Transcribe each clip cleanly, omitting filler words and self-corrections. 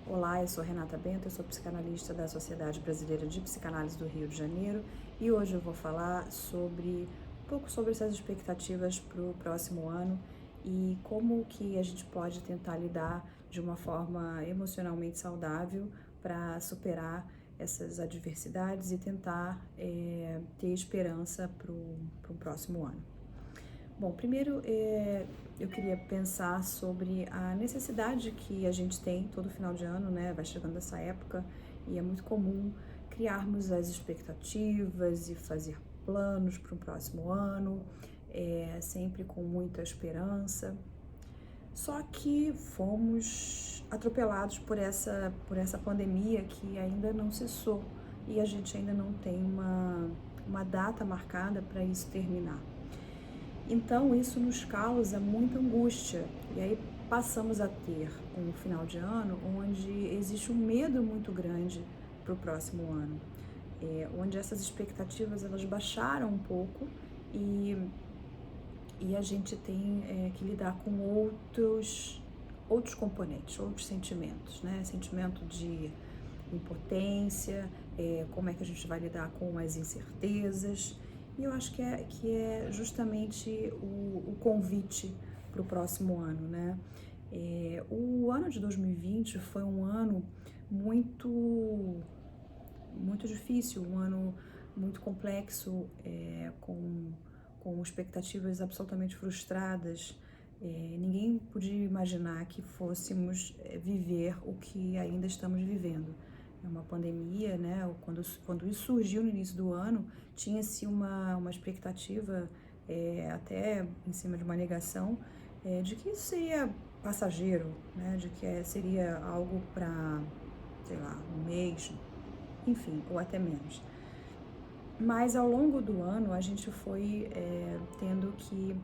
Olá, eu sou Renata Bento, eu sou psicanalista da Sociedade Brasileira de Psicanálise do Rio de Janeiro e hoje eu vou falar um pouco sobre essas expectativas para o próximo ano e como que a gente pode tentar lidar de uma forma emocionalmente saudável para superar essas adversidades e tentar ter esperança para o próximo ano. Bom, primeiro eu queria pensar sobre a necessidade que a gente tem todo final de ano, né? Vai chegando essa época e é muito comum criarmos as expectativas e fazer planos para o próximo ano, sempre com muita esperança. Só que fomos atropelados por essa pandemia que ainda não cessou e a gente ainda não tem uma data marcada para isso terminar. Então isso nos causa muita angústia e aí passamos a ter um final de ano onde existe um medo muito grande para o próximo ano, onde essas expectativas elas baixaram um pouco e a gente tem que lidar com outros componentes, outros sentimentos, né? Sentimento de impotência, como é que a gente vai lidar com as incertezas. E eu acho que é justamente o convite para o próximo ano, né? O ano de 2020 foi um ano muito, muito difícil, um ano muito complexo, com expectativas absolutamente frustradas. Ninguém podia imaginar que fôssemos viver o que ainda estamos vivendo. É uma pandemia, né? Quando isso surgiu no início do ano, tinha-se uma expectativa, até em cima de uma negação, de que isso seria passageiro, né? De que seria algo para, sei lá, um mês, enfim, ou até menos. Mas ao longo do ano a gente foi tendo que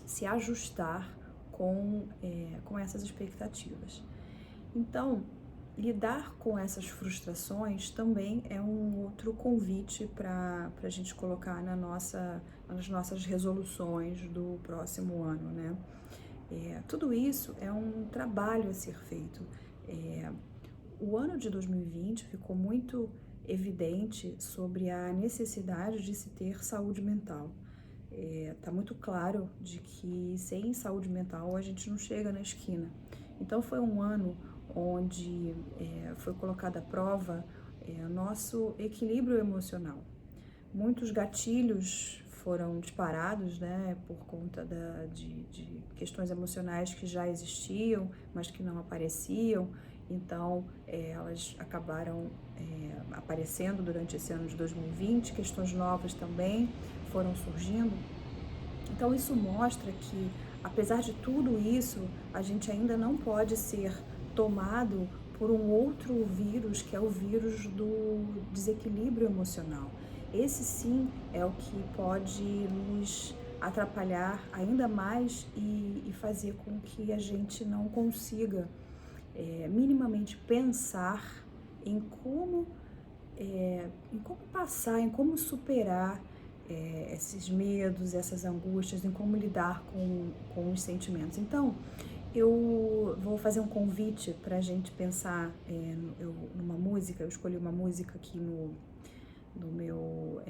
se ajustar com essas expectativas. Então, lidar com essas frustrações também é um outro convite para a gente colocar nas nossas resoluções do próximo ano, né? Tudo isso é um trabalho a ser feito. O ano de 2020 ficou muito evidente sobre a necessidade de se ter saúde mental. Tá muito claro de que sem saúde mental a gente não chega na esquina. Então foi um ano onde foi colocado à prova o nosso equilíbrio emocional. Muitos gatilhos foram disparados, né, por conta de questões emocionais que já existiam, mas que não apareciam. Então, elas acabaram aparecendo durante esse ano de 2020, questões novas também foram surgindo. Então, isso mostra que, apesar de tudo isso, a gente ainda não pode ser tomado por um outro vírus, que é o vírus do desequilíbrio emocional. Esse sim é o que pode nos atrapalhar ainda mais e fazer com que a gente não consiga minimamente pensar em como passar, em como superar esses medos, essas angústias, em como lidar com os sentimentos. Então, eu vou fazer um convite para a gente pensar numa música. Eu escolhi uma música aqui no meu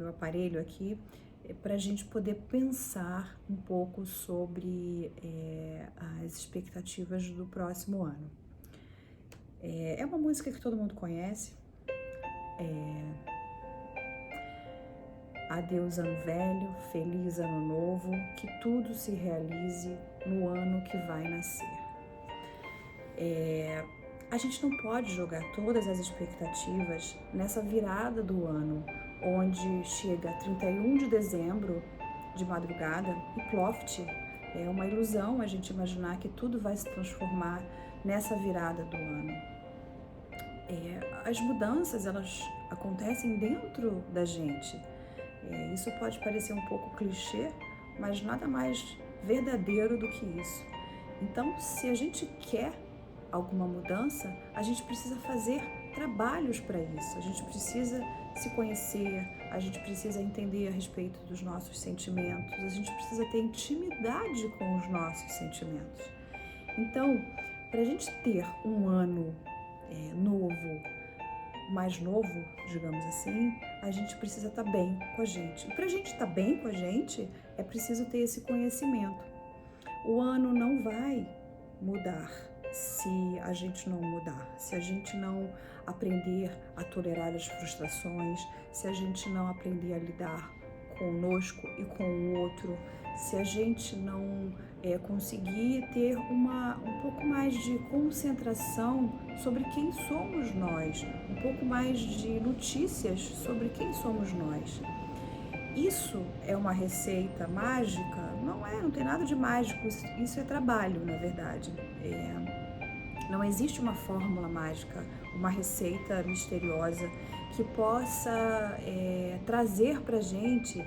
aparelho aqui, para a gente poder pensar um pouco sobre as expectativas do próximo ano. É uma música que todo mundo conhece. Adeus ano velho, feliz ano novo, que tudo se realize no ano que vai nascer. A gente não pode jogar todas as expectativas nessa virada do ano, onde chega 31 de dezembro, de madrugada, e ploft. É uma ilusão a gente imaginar que tudo vai se transformar nessa virada do ano. As mudanças, elas acontecem dentro da gente. Isso pode parecer um pouco clichê, mas nada mais verdadeiro do que isso. Então, se a gente quer alguma mudança, a gente precisa fazer trabalhos para isso. A gente precisa se conhecer, a gente precisa entender a respeito dos nossos sentimentos, a gente precisa ter intimidade com os nossos sentimentos. Então, para a gente ter um ano novo, mais novo, digamos assim, a gente precisa estar bem com a gente. E para a gente estar bem com a gente, é preciso ter esse conhecimento. O ano não vai mudar se a gente não mudar, se a gente não aprender a tolerar as frustrações, se a gente não aprender a lidar conosco e com o outro, se a gente não conseguir ter um pouco mais de concentração sobre quem somos nós, um pouco mais de notícias sobre quem somos nós. Isso é uma receita mágica? Não tem nada de mágico, isso é trabalho, na verdade. Não existe uma fórmula mágica, uma receita misteriosa que possa trazer pra gente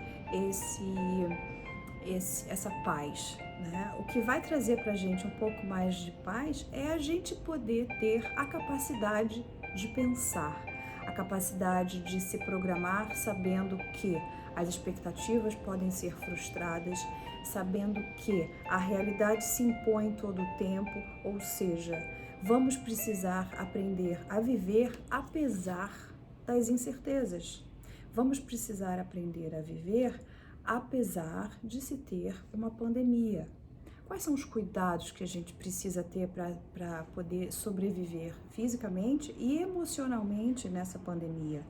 essa paz, né? O que vai trazer pra gente um pouco mais de paz é a gente poder ter a capacidade de pensar, a capacidade de se programar sabendo que as expectativas podem ser frustradas, sabendo que a realidade se impõe todo o tempo, ou seja, vamos precisar aprender a viver apesar das incertezas. Vamos precisar aprender a viver apesar de se ter uma pandemia. Quais são os cuidados que a gente precisa ter para poder sobreviver fisicamente e emocionalmente nessa pandemia,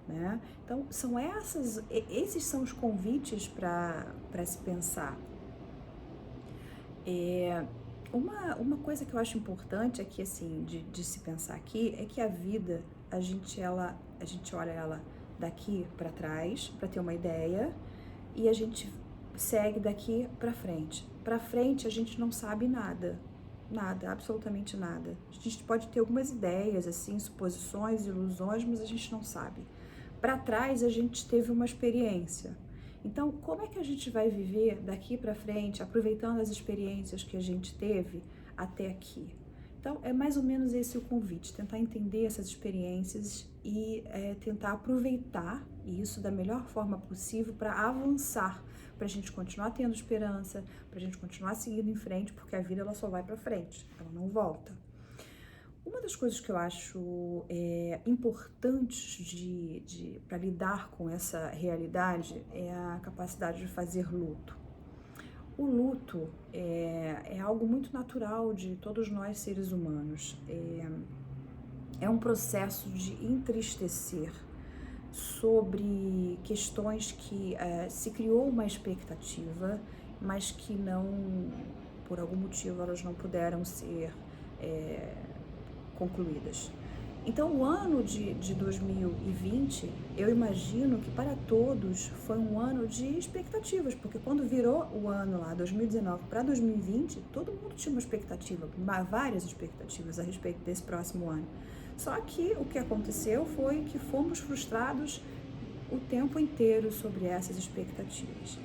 né? Então, esses são os convites para se pensar. Uma coisa que eu acho importante aqui, assim, de se pensar aqui, é que a vida, a gente olha ela daqui para trás, para ter uma ideia, e a gente segue daqui para frente. Para frente a gente não sabe nada, absolutamente nada. A gente pode ter algumas ideias, assim, suposições, ilusões, mas a gente não sabe. Para trás a gente teve uma experiência. Então, como é que a gente vai viver daqui para frente, aproveitando as experiências que a gente teve até aqui? Então, é mais ou menos esse o convite, tentar entender essas experiências e tentar aproveitar isso da melhor forma possível para avançar, para a gente continuar tendo esperança, para a gente continuar seguindo em frente, porque a vida ela só vai para frente, ela não volta. Uma das coisas que eu acho importantes para lidar com essa realidade é a capacidade de fazer luto. O luto é algo muito natural de todos nós seres humanos. É um processo de entristecer sobre questões que se criou uma expectativa, mas que não, por algum motivo, elas não puderam ser concluídas. Então, o ano de 2020, eu imagino que para todos foi um ano de expectativas, porque quando virou o ano lá, 2019 para 2020, todo mundo tinha uma expectativa, várias expectativas a respeito desse próximo ano. Só que o que aconteceu foi que fomos frustrados o tempo inteiro sobre essas expectativas.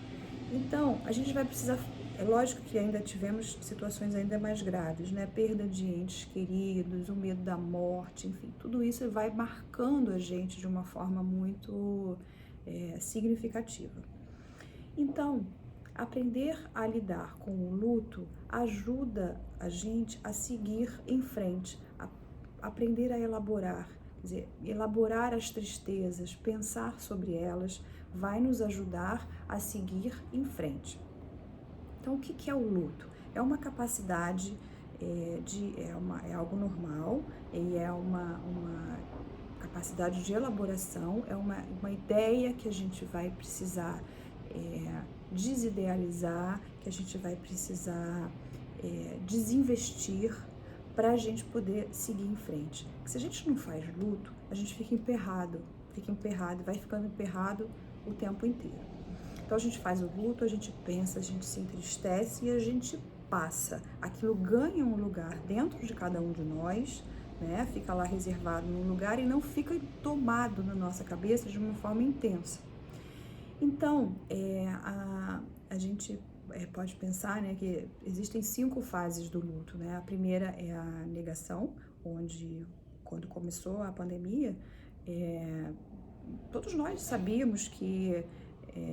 Então, a gente vai precisar. É lógico que ainda tivemos situações ainda mais graves, né? Perda de entes queridos, o medo da morte, enfim, tudo isso vai marcando a gente de uma forma muito significativa. Então, aprender a lidar com o luto ajuda a gente a seguir em frente, a aprender a elaborar, quer dizer, elaborar as tristezas, pensar sobre elas, vai nos ajudar a seguir em frente. Então, o que é o luto? É uma capacidade é algo normal e é uma capacidade de elaboração, é uma ideia que a gente vai precisar desidealizar, que a gente vai precisar desinvestir para a gente poder seguir em frente. Porque se a gente não faz luto, a gente fica emperrado, vai ficando emperrado o tempo inteiro. Então a gente faz o luto, a gente pensa, a gente se entristece e a gente passa. Aquilo ganha um lugar dentro de cada um de nós, né? Fica lá reservado num lugar e não fica tomado na nossa cabeça de uma forma intensa. Então, a gente pode pensar, né, que existem 5 fases do luto, né? A primeira é a negação, onde quando começou a pandemia, todos nós sabíamos que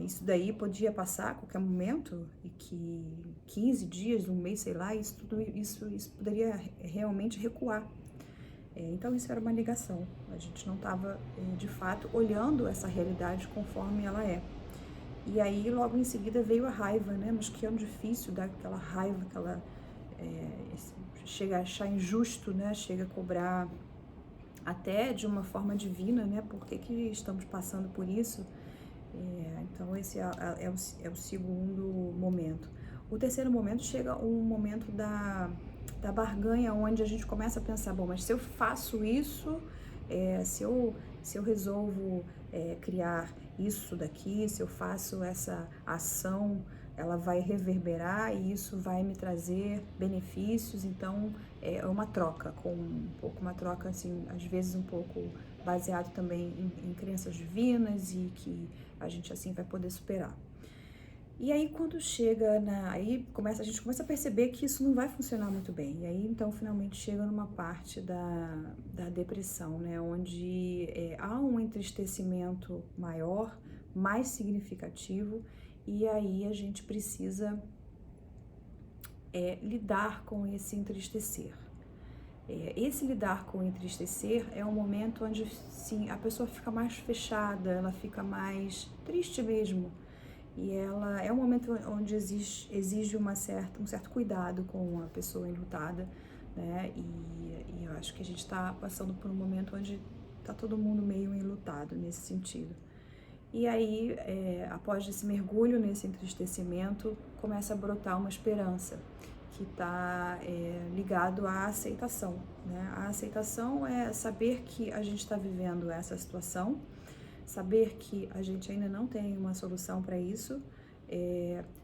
Isso daí podia passar a qualquer momento e que 15 dias, um mês, sei lá, isso poderia realmente recuar. Então isso era uma negação, a gente não estava de fato olhando essa realidade conforme ela é. E aí logo em seguida veio a raiva, né? Mas que é um difícil dar aquela raiva, chega a achar injusto, né? Chega a cobrar até de uma forma divina, né? Por que estamos passando por isso? Então esse é o segundo momento. O terceiro momento chega um momento da barganha, onde a gente começa a pensar, bom, mas se eu faço isso, se eu resolvo criar isso daqui, se eu faço essa ação, ela vai reverberar e isso vai me trazer benefícios. Então é uma troca, uma troca assim, às vezes um pouco baseado também em crenças divinas e que a gente assim vai poder superar. E aí quando chega a gente começa a perceber que isso não vai funcionar muito bem. E aí então finalmente chega numa parte da depressão, né, onde há um entristecimento maior, mais significativo, e aí a gente precisa lidar com esse entristecer. Esse lidar com o entristecer é um momento onde sim, a pessoa fica mais fechada, ela fica mais triste mesmo. E ela é um momento onde exige um certo cuidado com a pessoa enlutada, né? E eu acho que a gente está passando por um momento onde está todo mundo meio enlutado nesse sentido. E aí, após esse mergulho nesse entristecimento, começa a brotar uma esperança que está ligado à aceitação, né? A aceitação é saber que a gente está vivendo essa situação, saber que a gente ainda não tem uma solução para isso,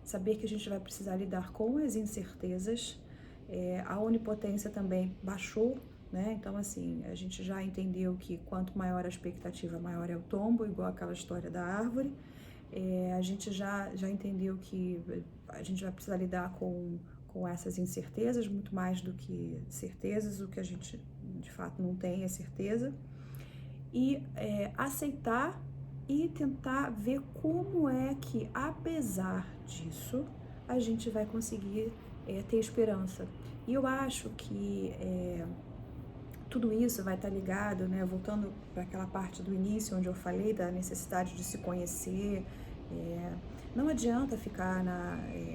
saber que a gente vai precisar lidar com as incertezas, a onipotência também baixou, né? Então, assim, a gente já entendeu que quanto maior a expectativa, maior é o tombo, igual aquela história da árvore. A gente já entendeu que a gente vai precisar lidar com essas incertezas, muito mais do que certezas, o que a gente de fato não tem é certeza. E aceitar e tentar ver como é que, apesar disso, a gente vai conseguir ter esperança. E eu acho que tudo isso vai estar ligado, né, voltando para aquela parte do início, onde eu falei da necessidade de se conhecer. Não adianta ficar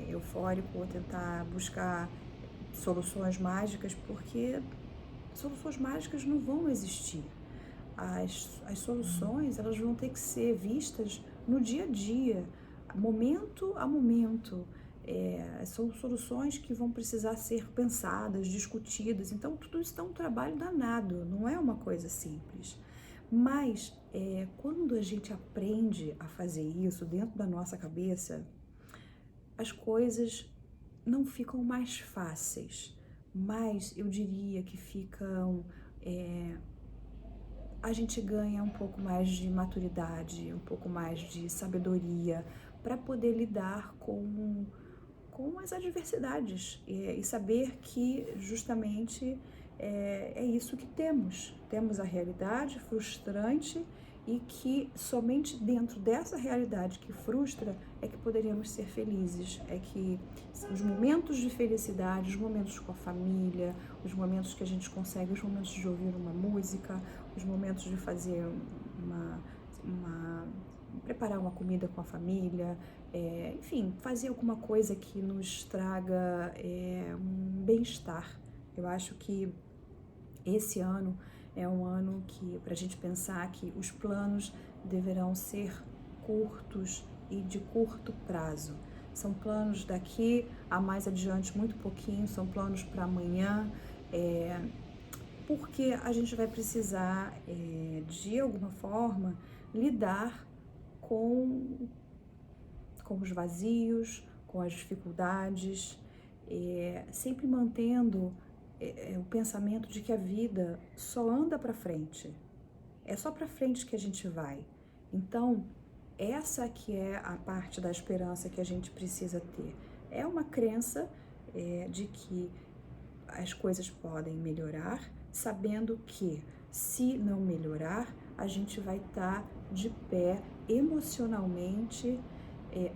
eufórico ou tentar buscar soluções mágicas, porque soluções mágicas não vão existir. As soluções, elas vão ter que ser vistas no dia a dia, momento a momento. São soluções que vão precisar ser pensadas, discutidas. Então, tudo isso é um trabalho danado, não é uma coisa simples. Mas, quando a gente aprende a fazer isso dentro da nossa cabeça, as coisas não ficam mais fáceis, mas eu diria que ficam... a gente ganha um pouco mais de maturidade, um pouco mais de sabedoria para poder lidar com as adversidades e saber que justamente é isso que temos. Temos a realidade frustrante e que somente dentro dessa realidade que frustra é que poderíamos ser felizes, é que os momentos de felicidade, os momentos com a família, os momentos que a gente consegue, os momentos de ouvir uma música, os momentos de fazer preparar uma comida com a família, enfim, fazer alguma coisa que nos traga um bem-estar. Eu acho que esse ano é um ano que, para a gente pensar que os planos deverão ser curtos e de curto prazo. São planos daqui a mais adiante, muito pouquinho, são planos para amanhã, porque a gente vai precisar, de alguma forma, lidar com os vazios, com as dificuldades, sempre mantendo o pensamento de que a vida só anda para frente, é só para frente que a gente vai. Então, essa que é a parte da esperança que a gente precisa ter. É uma crença de que as coisas podem melhorar, sabendo que se não melhorar, a gente vai estar de pé emocionalmente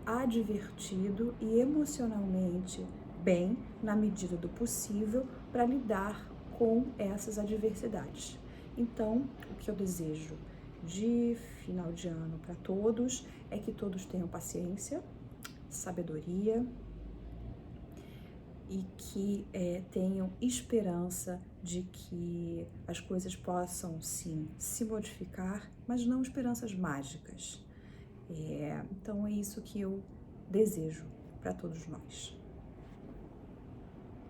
advertido e emocionalmente bem, na medida do possível, para lidar com essas adversidades. Então, o que eu desejo de final de ano para todos é que todos tenham paciência, sabedoria e que tenham esperança de que as coisas possam sim se modificar, mas não esperanças mágicas. Então é isso que eu desejo para todos nós.